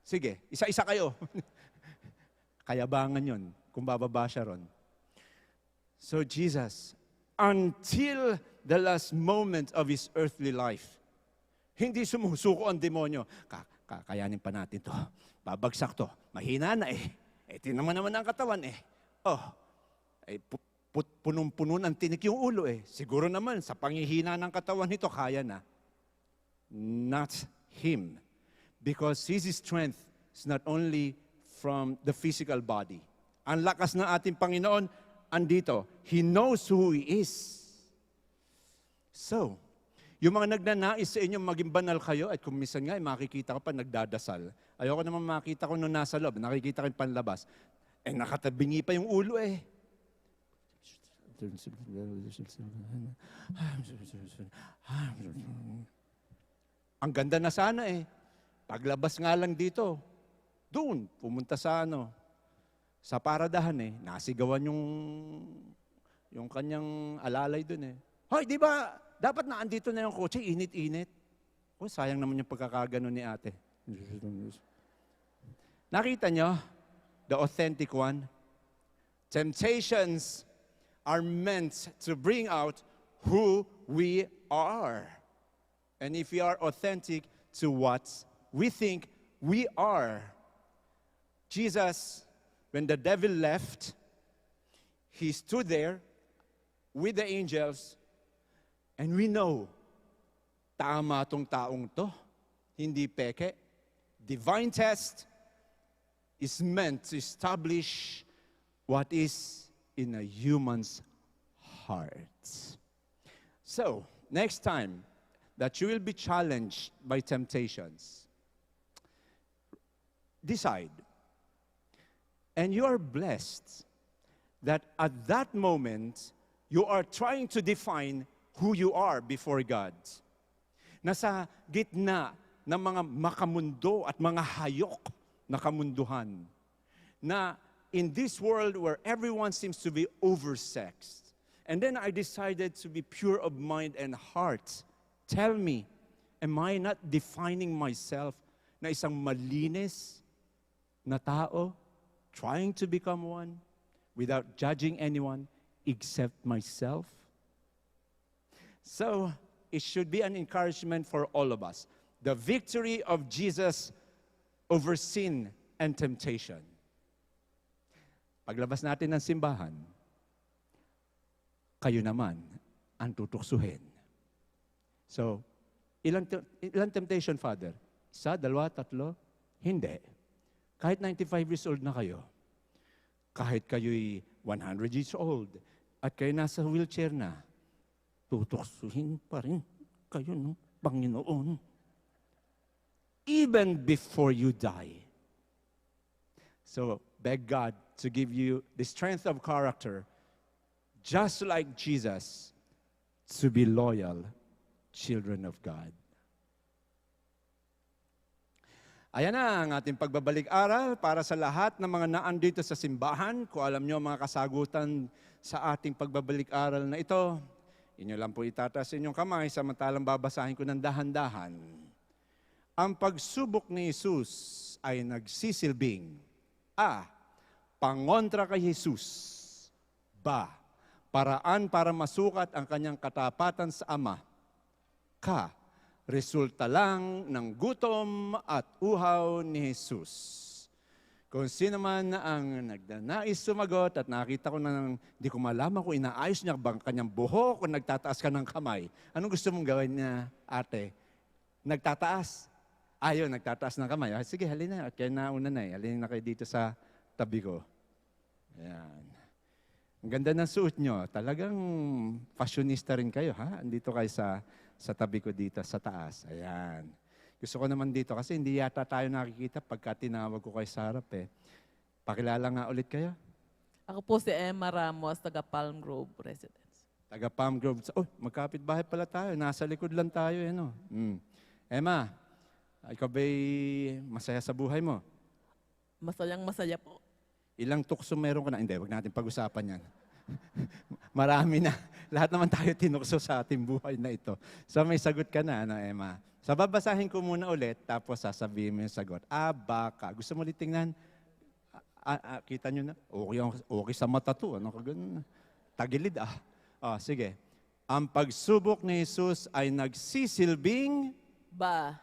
Sige, isa-isa kayo. Kayabangan yun, kung bababa siya ron. So Jesus, until the last moment of his earthly life. Hindi sumusuko ang demonyo. Kakayanin pa natin to. Babagsak to. Mahina na eh. Tingnan mo naman ang katawan eh. Punong-puno ng tinik yung ulo eh. Siguro naman sa panghihina ng katawan nito, kaya na. Not him. Because his strength is not only from the physical body. Ang lakas ng ating Panginoon, andito. He knows who He is. So, yung mga nagnanais sa inyo maging banal kayo, at kung minsan nga, makikita ko pa nagdadasal. Ayoko naman makita ko nung nasa loob, nakikita ko yung panlabas. Nakatabingi pa yung ulo eh. Ang ganda na sana eh. Paglabas nga lang dito, doon, pumunta sa sa paradahan eh, nasigawan yung kanyang alalay doon eh. Hoy, di ba, dapat na andito na yung kotse, init-init. Sayang naman yung pagkakagano ni ate. Nakita nyo, the authentic one? Temptations are meant to bring out who we are. And if we are authentic to what we think we are, Jesus, when the devil left, he stood there with the angels, and we know, tama tong taong to, hindi peke. Divine test is meant to establish what is in a human's heart. So, next time that you will be challenged by temptations, decide. And you are blessed that at that moment, you are trying to define who you are before God. Nasa gitna ng mga makamundo at mga hayok na kamunduhan, na in this world where everyone seems to be oversexed. And then I decided to be pure of mind and heart. Tell me, am I not defining myself na isang malinis na tao, trying to become one, without judging anyone except myself? So, it should be an encouragement for all of us. The victory of Jesus over sin and temptation. Paglabas natin ng simbahan, kayo naman ang tutuksuhin. So, ilang temptation, Father? 1, 2, 3? Hindi. Kahit 95 years old na kayo, kahit kayo'y 100 years old, at kayo nasa wheelchair na, tutuksuhin pa rin kayo ng Panginoon. Even before you die. So, beg God to give you the strength of character, just like Jesus, to be loyal children of God. Ayan na ang ating pagbabalik-aral para sa lahat ng mga naandito sa simbahan. Kung alam nyo mga kasagutan sa ating pagbabalik-aral na ito, inyo lang po itataas inyong kamay samantalang babasahin ko ng dahan-dahan. Ang pagsubok ni Jesus ay nagsisilbing A. Pangontra kay Jesus. B. Paraan para masukat ang kanyang katapatan sa Ama. K. Resulta lang ng gutom at uhaw ni Jesus. Kung sino man ang nagnanais sumagot at nakita ko na hindi ko malaman kung inaayos niya bang kanyang buhok o nagtataas ka ng kamay. Anong gusto mong gawin niya, ate? Nagtataas? Ayun, nagtataas ng kamay. Sige, halina. At kaya nauna na eh. Halina na kayo dito sa tabi ko. Ayan. Ang ganda ng suot nyo. Talagang fashionista rin kayo, ha? Andito kayo sa tabi ko dito, sa taas. Ayan. Gusto ko naman dito kasi hindi yata tayo nakikita pagka tinawag ko kay sa harap eh. Pakilala nga ulit kayo. Ako po si Emma Ramos, taga Palm Grove Residence. Taga Palm Grove. Oh, magkapit bahay pala tayo. Nasa likod lang tayo eh, no? Emma, ikaw ba'y masaya sa buhay mo? Masayang masaya po. Ilang tukso meron ka na? Hindi, wag natin pag-usapan yan. Marami na. Lahat naman tayo tinukso sa ating buhay na ito. So may sagot ka na, ano, Emma? So babasahin ko muna ulit, tapos sasabihin mo yung sagot. Baka. Gusto mo ulit tingnan? Kita nyo na? Okay sa mata to. Ano ka ganun? Tagilid, Sige. Ang pagsubok ni Jesus ay nagsisilbing Ba.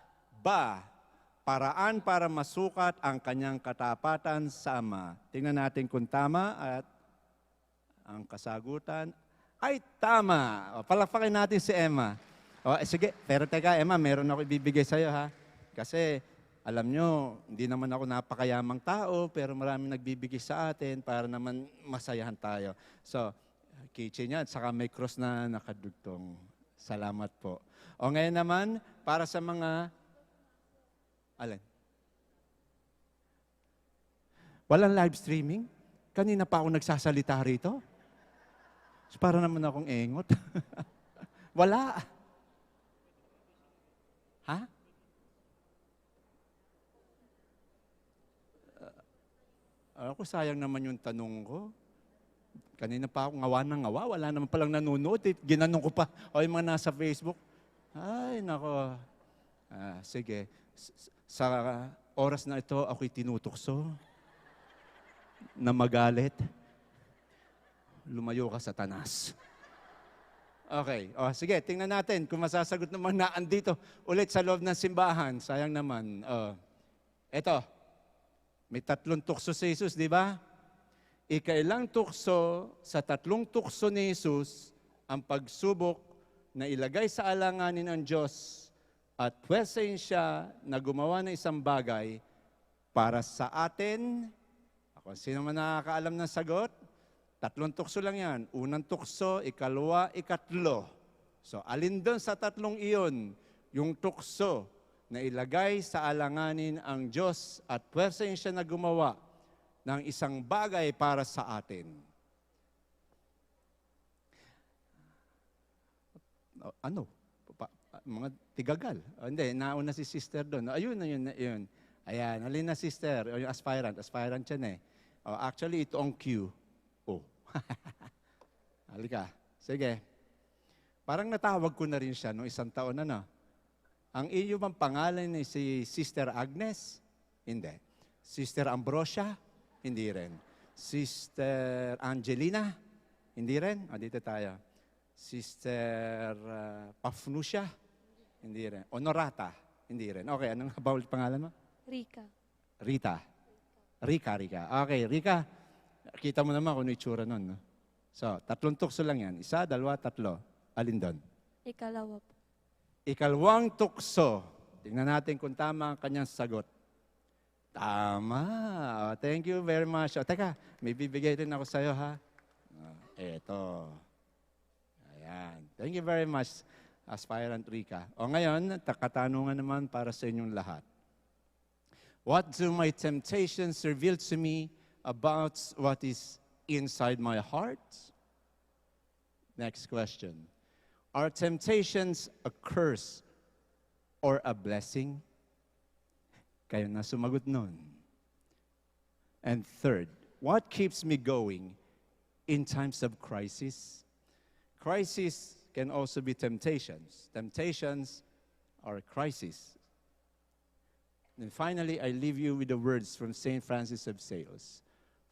paraan para masukat ang kanyang katapatan sa Ama. Tingnan natin kung tama at ang kasagutan ay tama. Palakpakin natin si Emma. Sige, pero teka Emma, meron ako ibibigay sa'yo ha. Kasi alam nyo, hindi naman ako napakayamang tao, pero maraming nagbibigay sa atin para naman masayahan tayo. So, keychain yan, saka may cross na nakadugtong. Salamat po. O ngayon naman, para sa mga... Alin? Walang live streaming? Kanina pa ako nagsasalita rito? So, para naman akong engot. Wala. Ha? Ako, sayang naman yung tanong ko. Kanina pa ako ngawa ng ngawa, wala naman palang nanonood. Ginanong ko pa, yung mga nasa Facebook. Ay, nako. Sige. Sa oras na ito, ako'y tinutukso na magalit. Lumayo ka, Satanas. Okay. Sige, tingnan natin kung masasagot naman na andito ulit sa loob ng simbahan. Sayang naman. Eto. May 3 tukso si Jesus, di ba? Ikailang tukso sa 3 tukso ni Jesus ang pagsubok na ilagay sa alanganin ng Diyos at pwersahin siya na gumawa ng isang bagay para sa atin. Sino man nakakaalam ng sagot? 3 tukso lang yan. Unang tukso, ikalawa, ikatlo. So, alin doon sa 3 iyon, yung tukso na ilagay sa alanganin ang Diyos at pwersahin siya na gumawa ng isang bagay para sa atin. Ano? Mga tigagal. Hindi, nauna si sister doon. Ayun. Ayan, alin na sister? Yung aspirant yan eh. Actually, ito ang Q. Halika. Sige. Parang natawag ko na rin siya noong 1 taon na. Ang iyo bang pangalan ni si Sister Agnes? Hindi. Sister Ambrosia? Hindi rin. Sister Angelina? Hindi rin. Dito tayo. Sister Pafnusia? Hindi rin. Honorata? Hindi rin. Okay, anong bawal pangalan mo? Rika. Rita. Rika. Okay, Rika. Kita mo naman kung ano itsura nun. No? So, 3 tukso lang yan. 1, 2, 3. Alin doon? Ikalawa po. Ikalawang tukso. Tingnan natin kung tama ang kanyang sagot. Tama. Thank you very much. Teka, may bibigay rin ako sa'yo, ha? Eto. Ayan. Thank you very much, aspirant Rika. Ngayon, katanungan naman para sa inyong lahat. What do my temptations reveal to me about what is inside my heart? Next question. Are temptations a curse or a blessing? Kayo na sumagot nun. And third, what keeps me going in times of crisis? Crisis can also be temptations. Temptations are crisis. And finally, I leave you with the words from St. Francis of Sales.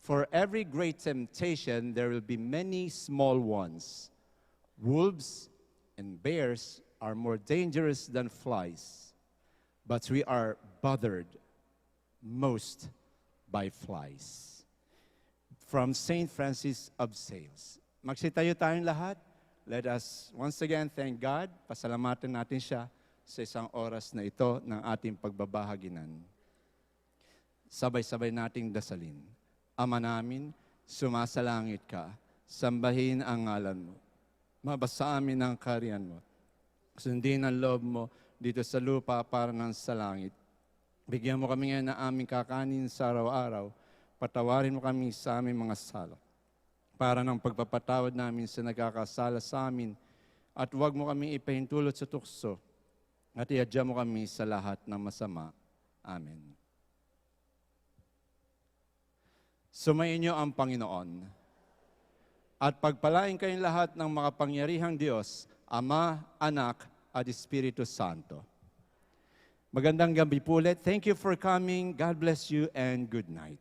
For every great temptation, there will be many small ones. Wolves and bears are more dangerous than flies, but we are bothered most by flies. From St. Francis of Sales. Magsitayo tayong lahat. Let us once again thank God. Pasalamatan natin siya sa isang oras na ito ng ating pagbabahaginan. Sabay-sabay nating dasalin. Ama namin, sumasalangit ka, sambahin ang ngalan mo. Mabasa amin ang kaharian mo. Sundin ang loob mo dito sa lupa para ng sa langit. Bigyan mo kami ngayon ng aming kakanin sa araw-araw. Patawarin mo kami sa aming mga sala. Para ng pagpapatawad namin sa nagkakasala sa amin. At huwag mo kami ipahintulot sa tukso. At iadya mo kami sa lahat ng masama. Amen. Sumayin niyo ang Panginoon. At pagpalain kayong lahat ng makapangyarihang Diyos, Ama, Anak, at Espiritu Santo. Magandang gabi po ulit. Thank you for coming. God bless you and good night.